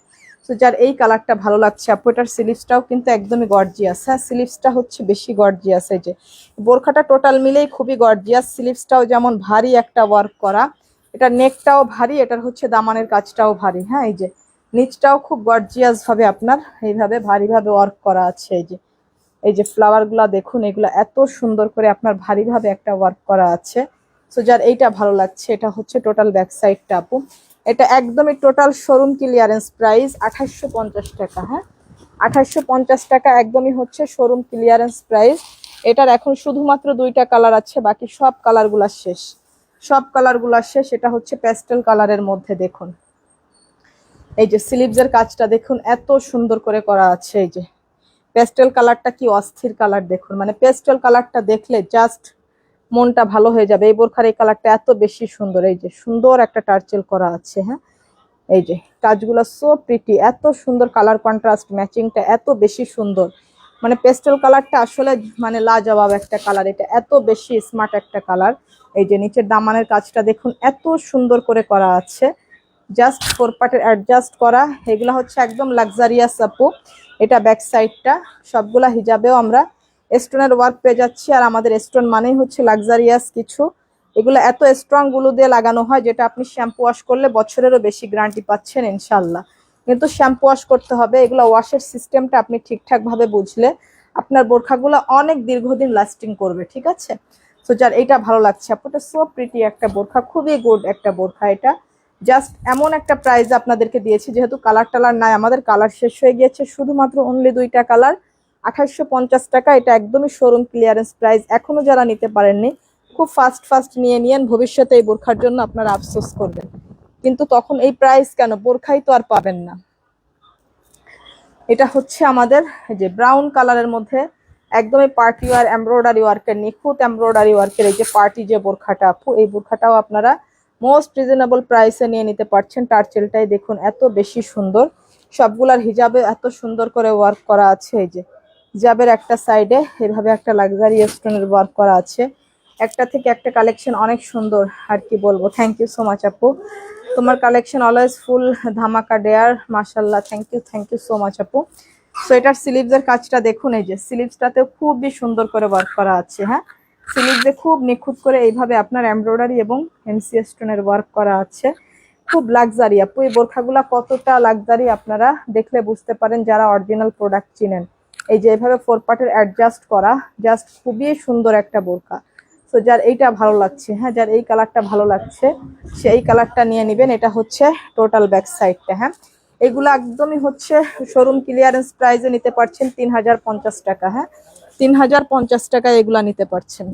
তো যার এই কালারটা ভালো লাগছে আপু, এটার স্লিভসটাও কিন্তু একদমই গর্জিয়াস। হ্যাঁ, স্লিভসটা হচ্ছে বেশি গর্জিয়াস। এই যে বোরখাটা টোটাল মিলেই খুবই গর্জিয়াস। স্লিভসটাও যেমন ভারী একটা ওয়ার্ক করা, এটা নেকটাও ভারী, এটার হচ্ছে দামানের কাজটাও ভারী। হ্যাঁ, এই যে নিচটাও খুব গর্জিয়াস ভাবে আপনার এইভাবে ভারীভাবে ওয়ার্ক করা আছে। এই যে ফ্লাওয়ার গুলা দেখুন, এগুলা এত সুন্দর করে আপনার ভারীভাবে একটা ওয়ার্ক করা আছে। সো যার এইটা ভালো লাগছে, এটা হচ্ছে টোটাল ব্যাক সাইডটা আপু। এটা একদমই টোটাল শোরুম ক্লিয়ারেন্স প্রাইস 2850 টাকা। হ্যাঁ, 2850 টাকা একদমই হচ্ছে শোরুম ক্লিয়ারেন্স প্রাইস। এটার এখন শুধুমাত্র 2টা কালার আছে, বাকি সব কালারগুলা শেষ, সব কালারগুলা শেষ। এটা হচ্ছে প্যাস্টেল কালারের মধ্যে দেখুন, এই যে স্লিভসের কাজটা দেখুন এত সুন্দর করে করা আছে। এই যে পেস্টেল কালারটা কি অস্থির কালার দেখুন, মানে পেস্টেল কালারটা দেখলে জাস্ট মনটা ভালো হয়ে যাবে। এই বোরখার এই কালারটা এত বেশি সুন্দর। এই যে সুন্দর একটা টার্চেল করা আছে। হ্যাঁ, এই যে কাজগুলো সো প্রিটি, এত সুন্দর কালার কন্ট্রাস্ট ম্যাচিংটা এত বেশি সুন্দর। মানে পেস্টেল কালারটা আসলে মানে লাজবাব একটা কালার, এটা এত বেশি স্মার্ট একটা কালার। এই যে নিচের দামানের কাজটা দেখুন এত সুন্দর করে করা আছে, জাস্ট 4 পার্টের অ্যাডজাস্ট করা। এগুলা হচ্ছে একদম লাক্সারিয়াস আপু। এটা ব্যাক সাইডটা। সবগুলা হিজাবেও আমরা স্টোনের ওয়ার্ক পেয়ে যাচ্ছি, আর আমাদের স্টোন মানেই হচ্ছে লাক্সারিয়াস কিছু। এগুলো এত স্ট্রং গুলো দিয়ে লাগানো হয় যেটা আপনি শ্যাম্পু ওয়াশ করলে বছরেরও বেশি গ্যারান্টি পাচ্ছেন ইনশাল্লাহ। কিন্তু শ্যাম্পু ওয়াশ করতে হবে, এগুলো ওয়াশের সিস্টেমটা আপনি ঠিকঠাক ভাবে বুঝলে আপনার বোরখাগুলো অনেক দীর্ঘদিন লাস্টিং করবে, ঠিক আছে? তো যার এইটা ভালো লাগছে আপু, এটা সো প্রিটি একটা বোরখা, খুবই গুড একটা বোরখা। এটা জাস্ট এমন একটা প্রাইস আপনাদেরকে দিয়েছি, যেহেতু কালার টালার নাই, আমাদের কালার শেষ হয়ে গিয়েছে, শুধুমাত্র অনলি 2টা কালার 2850 টাকা। এটা একদমই শোরুম ক্লিয়ারেন্স প্রাইস। এখনো যারা নিতে পারেননি খুব ফাস্ট নিয়ে নিয়েন, ভবিষ্যতে এই বোরখার জন্য আপনারা আফসোস করবেন। কিন্তু তখন এই প্রাইস কেন, বোরখাই তো আর পাবেন না। এটা হচ্ছে আমাদের যে ব্রাউন কালারের মধ্যে একদমই পার্টি ওয়ার এমব্রয়ডারি ওয়ার্কের, নিখুঁত এমব্রয়ডারি ওয়ার্কের এই যে পার্টি যে বোরখাটা আপু, এই বোরখাটাও আপনারা মোস্ট রিজনেবল প্রাইসে নিয়ে নিতে পারছেন। টার্চেলটাই দেখুন এত বেশি সুন্দর, সবগুলার হিজাবে এত সুন্দর করে ওয়ার্ক করা আছে। এই যে হিজাবের একটা সাইডে এভাবে একটা লাক্সারি স্টোনের ওয়ার্ক করা আছে। একটা থেকে একটা কালেকশন অনেক সুন্দর, আর কি বলবো। থ্যাংক ইউ সো মাচ আপু, তোমার কালেকশন অলওয়েজ ফুল ধামাকা ডেয়ার, মাশাল্লাহ, থ্যাংক ইউ সো মাচ আপু। সো এটার স্লিভসের কাজটা দেখুন, এই যে স্লিভসটাতেও খুবই সুন্দর করে ওয়ার্ক করা আছে। হ্যাঁ, স্লিভসে খুব নিখুঁত করে এইভাবে আপনার এমব্রয়ডারি এবং এমসি স্টোনের ওয়ার্ক করা আছে। খুব লাক্সারি আপু, এই বোরখাগুলা কতটা লাক্সারি আপনারা দেখলে বুঝতে পারেন যারা অরিজিনাল প্রোডাক্ট চিনেন। এই যে এভাবে 4 পার্টের অ্যাডজাস্ট করা, জাস্ট খুবই সুন্দর একটা বোরখা। সো যার এইটা ভালো লাগছে, হ্যাঁ, যার এই কালারটা ভালো লাগছে সে এই কালারটা নিয়ে নেবেন। এটা হচ্ছে টোটাল ব্যাক সাইডটা। হ্যাঁ, এগুলো একদমই হচ্ছে শোরুম ক্লিয়ারেন্স প্রাইসে নিতে পারছেন 3050 টাকা। হ্যাঁ, 3050 টাকায় এগুলা নিতে পারছেন।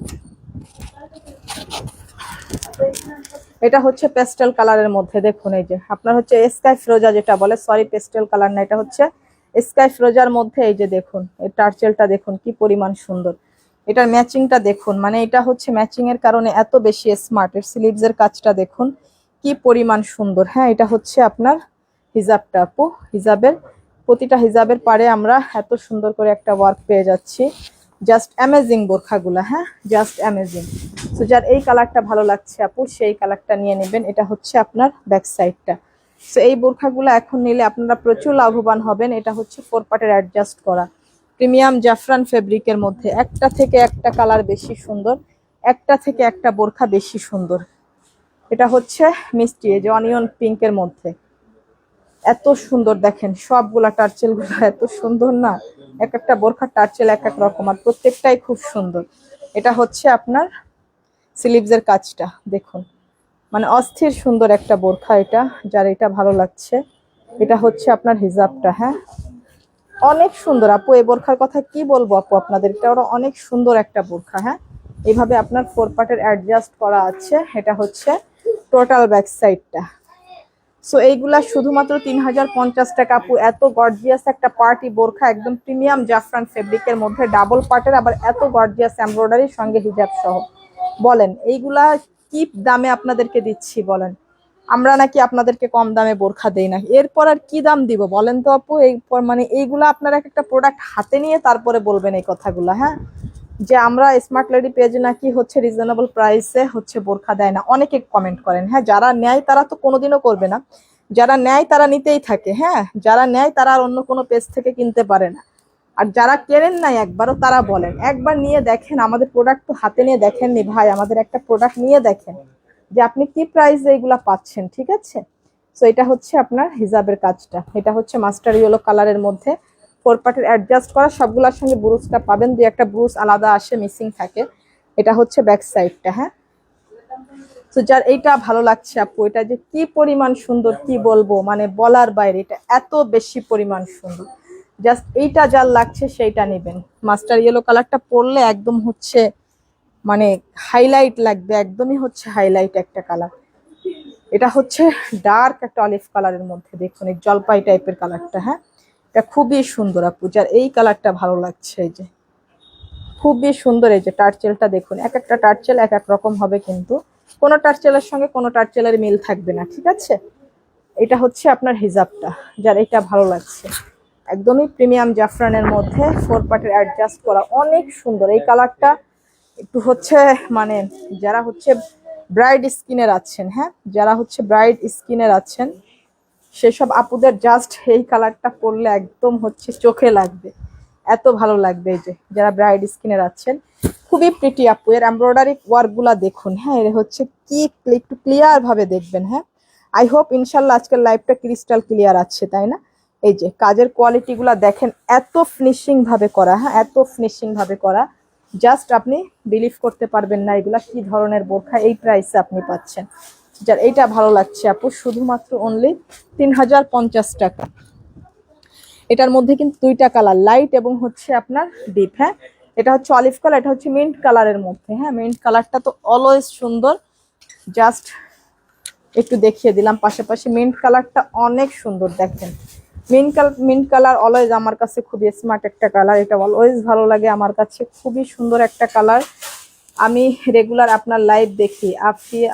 এটা হচ্ছে পেস্টেল কালারের মধ্যে, দেখুন এই যে আপনার হচ্ছে স্কাই ফিরোজা যেটা বলে, সরি পেস্টেল কালার না, এটা হচ্ছে স্কাই ফিরোজার মধ্যে। এই যে দেখুন এই টার্চেলটা দেখুন কি পরিমাণ সুন্দর, এটার ম্যাচিংটা দেখুন, মানে এটা হচ্ছে ম্যাচিং এর কারণে এত বেশি স্মার্ট। এর স্লিভস এর কাজটা দেখুন কি পরিমাণ সুন্দর। হ্যাঁ, এটা হচ্ছে আপনার হিজাবটা আপু, হিজাবের প্রতিটা হিজাবের পারে আমরা এত সুন্দর করে একটা ওয়ার্ক পেয়ে যাচ্ছি। জাস্ট অ্যামেজিং বোরখাগুলা, হ্যাঁ, জাস্ট অ্যামেজিং। সো যার এই কালারটা ভালো লাগছে আপু সেই কালারটা নিয়ে নেবেন। এটা হচ্ছে আপনার ব্যাক সাইডটা। সো এই বোরখাগুলো এখন নিলে আপনারা প্রচুর লাভবান হবেন। এটা হচ্ছে 4 পার্টের অ্যাডজাস্ট করা প্রিমিয়াম জাফরান ফেব্রিকের মধ্যে, একটা থেকে একটা কালার বেশি সুন্দর, একটা থেকে একটা বোরখা বেশি সুন্দর। এটা হচ্ছে মিষ্টি এই যে অনিয়ন পিঙ্কের মধ্যে, এত সুন্দর দেখেন সবগুলা টার্চেল গুলো এত সুন্দর না, এক একটা বোরখার টার্চেল এক এক রকম আর প্রত্যেকটাই খুব সুন্দর। এটা হচ্ছে আপনার স্লিভসের কাজটা দেখুন, মানে অস্থির সুন্দর একটা বোরখা এটা, যার এটা ভালো লাগছে। এটা হচ্ছে আপনার হিজাবটা। হ্যাঁ, অনেক সুন্দর আপু, এই বোরখার কথা কি বলবো আপু আপনাদের, এটা ওরা অনেক সুন্দর একটা বোরখা। হ্যাঁ, এইভাবে আপনার 4 পার্টের অ্যাডজাস্ট করা আছে। এটা হচ্ছে টোটাল ব্যাক সাইডটা। সো এইগুলা শুধুমাত্র 3050 টাকা আপু। এত গর্জিয়াস একটা পার্টি বোরখা, একদম প্রিমিয়াম জাফরান ফেব্রিকের মধ্যে ডাবল পার্টের, আবার এত গর্জিয়াস এমব্রয়ডারির সঙ্গে হিজাব সহ। বলেন এইগুলা কি দামে আপনাদেরকে দিচ্ছি বলেন, আমরা নাকি আপনাদেরকে কম দামে বোরখা দেই না? এরপর আর কি দাম দিব বলেন তো আপু? এরপর মানে এইগুলা আপনারা একটা প্রোডাক্ট হাতে নিয়ে তারপরে বলবেন এই কথাগুলা। হ্যাঁ, যে আমরা স্মার্ট লেডি পেজে নাকি হচ্ছে রিজনেবল প্রাইসে হচ্ছে বোরখা দেয় না, অনেকে কমেন্ট করেন। হ্যাঁ, যারা নেয় তারা তো কোনোদিনও করবে না, যারা নেয় তারা নিতেই থাকে। হ্যাঁ, যারা নেয় তারা আর অন্য কোনো পেজ থেকে কিনতে পারে না। আর যারা কেনেন নাই একবারও তারা বলেন একবার নিয়ে দেখেন, আমাদের প্রোডাক্ট তো হাতে নিয়ে দেখেননি ভাই, আমাদের একটা প্রোডাক্ট নিয়ে দেখেন যে আপনি কি প্রাইসে এগুলা পাচ্ছেন। ঠিক আছে, সো এটা হচ্ছে আপনার হিজাবের কাজটা। এটা হচ্ছে মাস্টার ইয়েলো কালারের মধ্যে 4 পার্টের অ্যাডজাস্ট করা, সবগুলোর সঙ্গে ব্রুজটা পাবেন, দুই একটা ব্রুজ আলাদা আসে, মিসিং থাকে। এটা হচ্ছে ব্যাক সাইডটা। হ্যাঁ, তো যার এইটা ভালো লাগছে আপু, এটা যে কি পরিমাণ সুন্দর কি বলবো, মানে বলার বাইরে, এটা এত বেশি পরিমাণ সুন্দর। জাস্ট এইটা যার লাগছে সেইটা নেবেন। মাস্টার ইয়েলো কালারটা পরলে একদম হচ্ছে মানে হাইলাইট লাগবে, একদমই হচ্ছে হাইলাইট একটা কালার। এটা হচ্ছে ডার্ক একটা অলিভ কালারের মধ্যে, দেখুন এই জলপাই টাইপের কালারটা। হ্যাঁ, এটা খুবই সুন্দর আপু, যার এই কালারটা ভালো লাগছে এই যে খুবই সুন্দর। এই যে টার্চেলটা দেখুন, এক একটা টার্চেল এক এক রকম হবে, কিন্তু কোনো টার্চেলের সঙ্গে কোনো টার্চেলের মিল থাকবে না। ঠিক আছে, এটা হচ্ছে আপনার হিজাবটা, যার এটা ভালো লাগছে। একদমই প্রিমিয়াম জাফরানের মধ্যে 4 পার্টের অ্যাডজাস্ট করা, অনেক সুন্দর এই কালারটা। একটু হচ্ছে মানে যারা হচ্ছে ব্রাইড স্কিনের আছেন, হ্যাঁ, যারা হচ্ছে ব্রাইড স্কিনের আছেন সেসব আপুদের জাস্ট এই কালারটা পরলে একদম হচ্ছে চোখে লাগবে, এত ভালো লাগবে। এই যে যারা ব্রাইড স্কিনের আছেন, খুবই প্রিটি আপু, এর এমব্রয়ডারি ওয়ার্ক গুলা দেখুন। হ্যাঁ, এর হচ্ছে কি একটু ক্লিয়ার ভাবে দেখবেন। হ্যাঁ, আই হোপ ইনশাল্লাহ আজকের লাইভটা ক্রিস্টাল ক্লিয়ার আছে, তাই না? এই যে কাজের কোয়ালিটি গুলা দেখেন, এত ফিনিশিং ভাবে করা। হ্যাঁ, এত ফিনিশিং ভাবে করা, জাস্ট আপনি বিলিভ করতে পারবেন না এগুলা কি ধরনের বোরখা এই প্রাইসে আপনি পাচ্ছেন। যার এইটা ভালো লাগছে আপু, শুধুমাত্র অনলি 3050 টাকা। এটার মধ্যে কিন্তু দুইটা কালার, লাইট এবং হচ্ছে আপনার ডিপ। হ্যাঁ, এটা হচ্ছে অলিভ কালার, এটা হচ্ছে মিন্ট কালারের মধ্যে। হ্যাঁ, মিন্ট কালারটা তো অলওয়েজ সুন্দর, জাস্ট একটু দেখিয়ে দিলাম। পাশাপাশি মিন্ট কালারটা অনেক সুন্দর, দেখেন মিন্ট কালার অলওয়েজ আমার কাছে খুবই স্মার্ট একটা কালার, এটা অলওয়েজ ভালো লাগে আমার কাছে, খুবই সুন্দর একটা কালার। আমি রেগুলার আপনার লাইভ দেখি।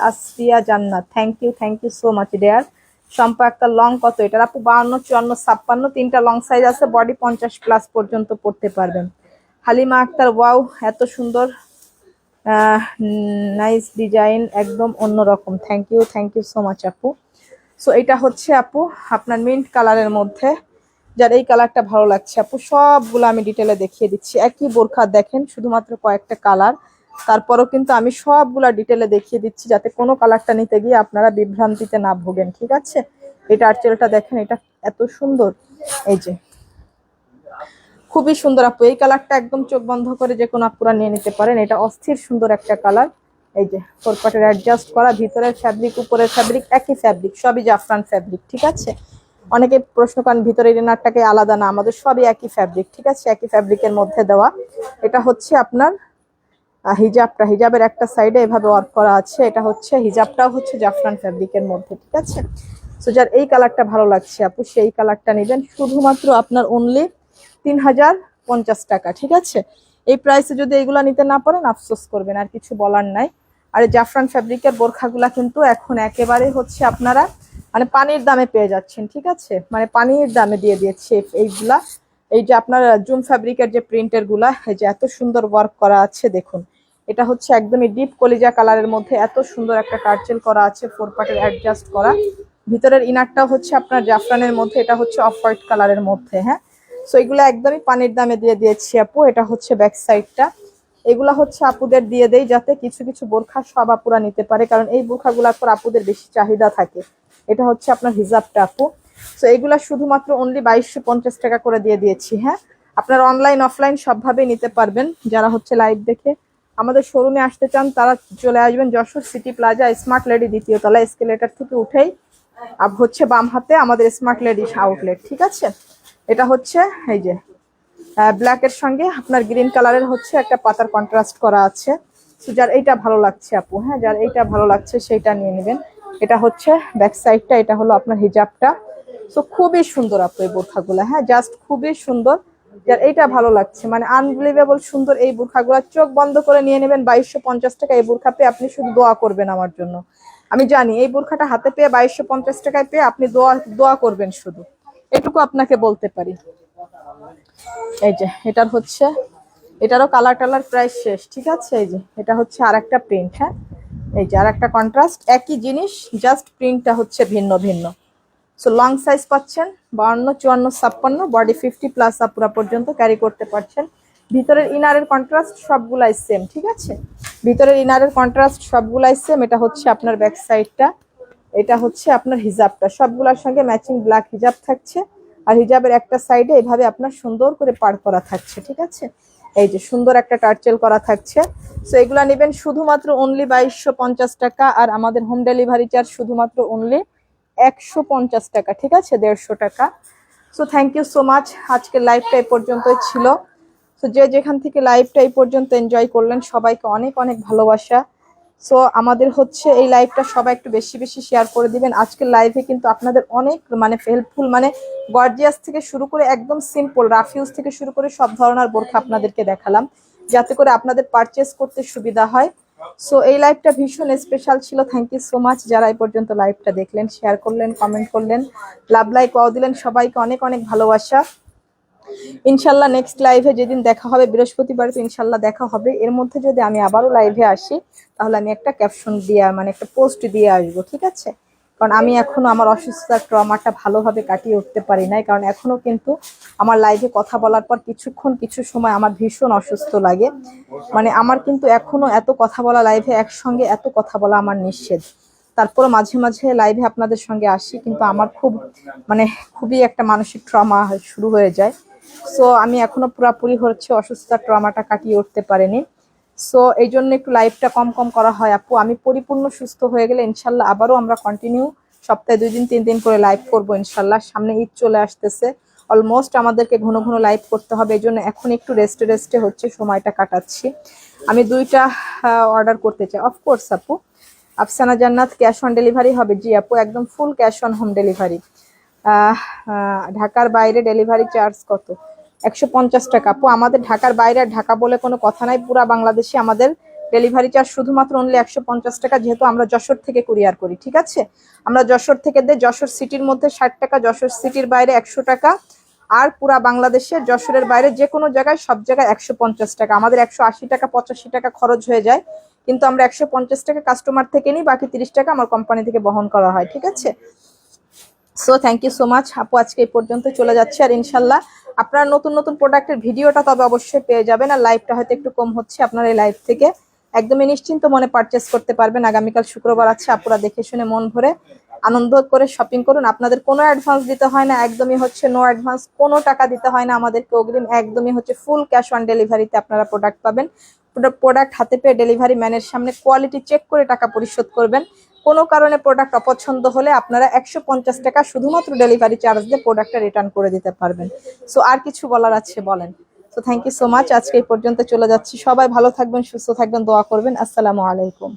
Asfia Jannat, thank you so much dear. Shampa একটা লং কত এটার আপু? 52, 54, 56, তিনটা লং সাইজ আছে, বডি 50 প্লাস পর্যন্ত পড়তে পারবেন। হালিমা আক্তার, ওয়াও এত সুন্দর নাইস ডিজাইন, একদম অন্যরকম। থ্যাংক ইউ সো মাচ আপু। সো এটা হচ্ছে আপু আপনার মিন্ট কালারের মধ্যে, যার এই কালারটা ভালো লাগছে আপু সবগুলো আমি ডিটেলে দেখিয়ে দিচ্ছি। একই বোরখা দেখেন, শুধুমাত্র কয়েকটা কালার, তারপরও কিন্তু আমি সবগুলা ডিটেলে দেখিয়ে দিচ্ছি যাতে কোনো কালারটা নিতে গিয়ে আপনারা বিভ্রান্তিতে না ভোগেন, ঠিক আছে। এটা আঁচলটা দেখেন, এটা এত সুন্দর, এই যে খুবই সুন্দর আপু। এই কালারটা একদম চোখ বন্ধ করে যে কোনো আপুরা নিয়ে নিতে পারেন, এটা অস্থির সুন্দর একটা কালার। এই যে ফোর পার্টের অ্যাডজাস্ট করা, ভিতরের ফ্যাব্রিক উপরের ফ্যাব্রিক একই ফ্যাব্রিক, সবই জাফরান ফ্যাব্রিক, ঠিক আছে। অনেকে প্রশ্ন করেন ভিতরের ইনারটাকে আলাদা, না, আমাদের সবই একই ফ্যাব্রিক, ঠিক আছে, একই ফ্যাব্রিকের মধ্যে দেওয়া। এটা হচ্ছে আপনার হিজাবটা, হিজাবের একটা সাইডে এভাবে ওয়ার্ক করা আছে, এটা হচ্ছে হিজাবটাও হচ্ছে জাফরান ফ্যাব্রিকের মধ্যে, ঠিক আছে। সো যার এই কালারটা ভালো লাগছে আপু সেই কালারটা নেবেন, শুধুমাত্র আপনার অনলি 3050 টাকা, ঠিক আছে। এই প্রাইসে যদি এইগুলা নিতে না পারেন আফসোস করবেন, আর কিছু বলার নাই। আর এই জাফরান ফ্যাব্রিকের বোরখাগুলা কিন্তু এখন একেবারে হচ্ছে আপনারা মানে পানির দামে পেয়ে যাচ্ছেন, ঠিক আছে, মানে পানির দামে দিয়ে দিয়েছে এইগুলা। এই যে আপনার জুম ফ্যাব্রিকের যে প্রিন্টের গুলা, এই যে এত সুন্দর ওয়ার্ক করা আছে দেখুন, এটা হচ্ছে একদমই ডিপ কলিজা কালারের মধ্যে এত সুন্দর একটা টার্চেল করা আছে, ফোর পার্টের অ্যাডজাস্ট করা। ভিতরের ইনারটাও হচ্ছে আপনার জাফরানের মধ্যে, এটা হচ্ছে অফ হোয়াইট কালারের মধ্যে, হ্যাঁ। সো এগুলো একদমই পানির দামে দিয়ে দিয়েছি আপু। এটা হচ্ছে ব্যাক সাইডটা, এগুলা হচ্ছে আপুদের দিয়ে দেই যাতে কিছু কিছু বোরখা সব আপুরা নিতে পারে, কারণ এই বোরখাগুলোর পর আপুদের বেশি চাহিদা থাকে। এটা হচ্ছে আপনার হিজাবটা আপু। সো এগুলা শুধুমাত্র অনলি 2250 টাকা করে দিয়ে দিয়েছি, হ্যাঁ। আপনার অনলাইন অফলাইন সবভাবেই নিতে পারবেন। যারা হচ্ছে লাইভ দেখে আমাদের শোরুমে আসতে চান তারা চলে আসবেন Jessore city plaza smart lady দ্বিতীয় তলা, এসকেলেটর থেকে উঠেই হচ্ছে বাম হাতে আমাদের স্মার্ট লেডি আউটলেট, ঠিক আছে। এটা হচ্ছে এই যে ব্ল্যাকের সঙ্গে আপনার গ্রিন কালারের হচ্ছে একটা পাতার কন্ট্রাস্ট করা আছে। তো যার এইটা ভালো লাগছে আপু, হ্যাঁ, যার এইটা ভালো লাগছে সেইটা নিয়ে নেবেন। এটা হচ্ছে ব্যাক সাইডটা, এটা হলো আপনার হিজাবটা। সো খুবই সুন্দর আপু এই বোরখাগুলো, হ্যাঁ, জাস্ট খুবই সুন্দর। যার এইটা ভালো লাগছে মানে আনবিলিভেবল সুন্দর এই বোরখাগুলো, চোখ বন্ধ করে নিয়ে নেবেন। 2250 টাকা এই বোরখা পেয়ে আপনি শুধু দোয়া করবেন আমার জন্য। আমি জানি এই বোরখাটা হাতে পেয়ে 2250 টাকায় পেয়ে আপনি দোয়া দোয়া করবেন শুধু, এটুকু আপনাকে বলতে পারি। এই যে এটার হচ্ছে, এটারও কালার টালার প্রায় শেষ, ঠিক আছে। এই যে এটা হচ্ছে আর একটা প্রিন্ট, হ্যাঁ, এই যে আর একটা কন্ট্রাস্ট, একই জিনিস জাস্ট প্রিন্টটা হচ্ছে ভিন্ন ভিন্ন। সো লং সাইজ পাচ্ছেন 52, 54, 56, বডি 50+ আপুরা পর্যন্ত ক্যারি করতে পারছেন। ভিতরের ইনারের কন্ট্রাস্ট সবগুলাই সেম, ঠিক আছে, ভিতরের ইনারের কন্ট্রাস্ট সবগুলাই সেম। এটা হচ্ছে আপনার ব্যাক সাইডটা, এটা হচ্ছে আপনার হিজাবটা, সবগুলোর সঙ্গে ম্যাচিং ব্ল্যাক হিজাব থাকছে। আর হিজাবের একটা সাইডে এভাবে আপনার সুন্দর করে পার করা থাকছে, ঠিক আছে। এই যে সুন্দর একটা টার্চেল করা থাকছে। সো এগুলা নেবেন শুধুমাত্র অনলি 2250 টাকা, আর আমাদের হোম ডেলিভারি চার্জ শুধুমাত্র অনলি 150 টাকা, ঠিক আছে, 150 টাকা। So thank you so much. আজকের লাইভটা এই পর্যন্তই ছিল। সো যে যেখান থেকে লাইভটা এই পর্যন্ত এনজয় করলেন সবাইকে অনেক অনেক ভালোবাসা। সো আমাদের হচ্ছে এই লাইভটা সবাই একটু বেশি বেশি শেয়ার করে দিবেন। আজকের লাইভে কিন্তু আপনাদের অনেক মানে হেল্পফুল, মানে গর্জিয়াস থেকে শুরু করে একদম সিম্পল রাফিউজ থেকে শুরু করে সব ধরনের বোরখা আপনাদেরকে দেখালাম যাতে করে আপনাদের পারচেস করতে সুবিধা হয়। সো এই লাইভটা ভীষণ স্পেশাল ছিল। থ্যাংক ইউ সো মাচ যারা এই পর্যন্ত লাইভটা দেখলেন, শেয়ার করলেন, কমেন্ট করলেন, লাভ লাইক ওয়াও দিলেন, সবাইকে অনেক অনেক ভালোবাসা। ইনশাল্লাহ নেক্সট লাইভে যেদিন দেখা হবে বৃহস্পতিবার, তো ইনশাল্লাহ দেখা হবে। এর মধ্যে যদি আমি আবারও লাইভে আসি তাহলে আমি একটা ক্যাপশন দিয়ে মানে একটা পোস্ট দিয়ে আসবো, ঠিক আছে। কারণ আমি এখনো আমার অসুস্থতার ট্রমাটা ভালোভাবে কাটিয়ে উঠতে পারি নাই, কারণ এখনো কিন্তু আমার লাইভে কথা বলার পর কিছু সময় আমার ভীষণ অসুস্থ লাগে। মানে আমার কিন্তু এখনো এত কথা বলা, লাইভে একসঙ্গে এত কথা বলা আমার নিষেধ। তারপরে মাঝে মাঝে লাইভে আপনাদের সঙ্গে আসি, কিন্তু আমার মানে খুবই একটা মানসিক ট্রমা শুরু হয়ে যায়। সো আমি এখনো পুরাপুরি হচ্ছে অসুস্থতার ট্রমাটা কাটিয়ে উঠতে পারিনি। সো এই জন্য একটু লাইভটা কম কম করা হয় আপু। আমি পরিপূর্ণ সুস্থ হয়ে গেলে ইনশাল্লাহ আবারও আমরা কন্টিনিউ সপ্তাহে 2 দিন 3 দিন করে লাইভ করবো ইনশাল্লাহ। সামনে ঈদ চলে আসতেছে, অলমোস্ট আমাদেরকে ঘন ঘন লাইভ করতে হবে। এই জন্য এখন একটু রেস্টে হচ্ছে সময়টা কাটাচ্ছি। আমি 2টা অর্ডার করতে চাই। অফকোর্স আপু, আফসানা জান্নাত ক্যাশ অন ডেলিভারি হবে? জি আপু, একদম full cash on home delivery. ঢাকার বাইরে ডেলিভারি চার্জ কত? 150 টাকা আপু। আমাদের ঢাকার বাইরে ঢাকা বলে কোনো কথা নাই, পুরা বাংলাদেশে আমাদের ডেলিভারি চার্জ শুধুমাত্র অনলি 150 টাকা, যেহেতু আমরা যশোর থেকে কুরিয়ার করি, ঠিক আছে। আমরা যশোর থেকে যশোর সিটির মধ্যে 60 টাকা, যশোর সিটির বাইরে 100 টাকা, আর পুরা বাংলাদেশে যশোরের বাইরে যে কোনো জায়গায় সব জায়গায় 150 টাকা, আমাদের 180 টাকা 85 টাকা খরচ হয়ে যায়, কিন্তু আমরা 150 টাকা কাস্টমার থেকে নিই, বাকি 30 টাকা আমার কোম্পানি থেকে বহন করা হয়। ঠিক আছে, so thank you so much আপু, আজকে এই পর্যন্ত চলে যাচ্ছে। আর ইনশাল্লাহ আপনারা নতুন নতুন প্রোডাক্টের ভিডিওটা তবে অবশ্যই পেয়ে যাবেন। আর লাইভটা হয়তো একটু কম হচ্ছে, আপনারা এই লাইভ থেকে একদমই নিশ্চিন্ত মনে পারচেস করতে পারবেন। আগামীকাল শুক্রবার আছে, আপুরা দেখে শুনে মন ভরে আনন্দ করে শপিং করুন। আপনাদের কোনো অ্যাডভান্স দিতে হয় না, একদমই হচ্ছে নো অ্যাডভান্স, কোনো টাকা দিতে হয় না আমাদেরকে অগ্রিম, একদমই হচ্ছে ফুল ক্যাশ অন ডেলিভারিতে আপনারা প্রোডাক্ট পাবেন। প্রোডাক্ট হাতে পেয়ে ডেলিভারি ম্যানের সামনে কোয়ালিটি চেক করে টাকা পরিশোধ করবেন। কোনো কারণে প্রোডাক্ট অপছন্দ হলে আপনারা 150 টাকা শুধুমাত্র ডেলিভারি চার্জ দিয়ে প্রোডাক্টটা রিটার্ন করে দিতে পারবেন। সো আর কিছু বলার আছে বলেন? So thank you so much, আজকে এই পর্যন্ত চলে যাচ্ছি। সবাই ভালো থাকবেন, সুস্থ থাকবেন, দোয়া করবেন। আসসালামু আলাইকুম।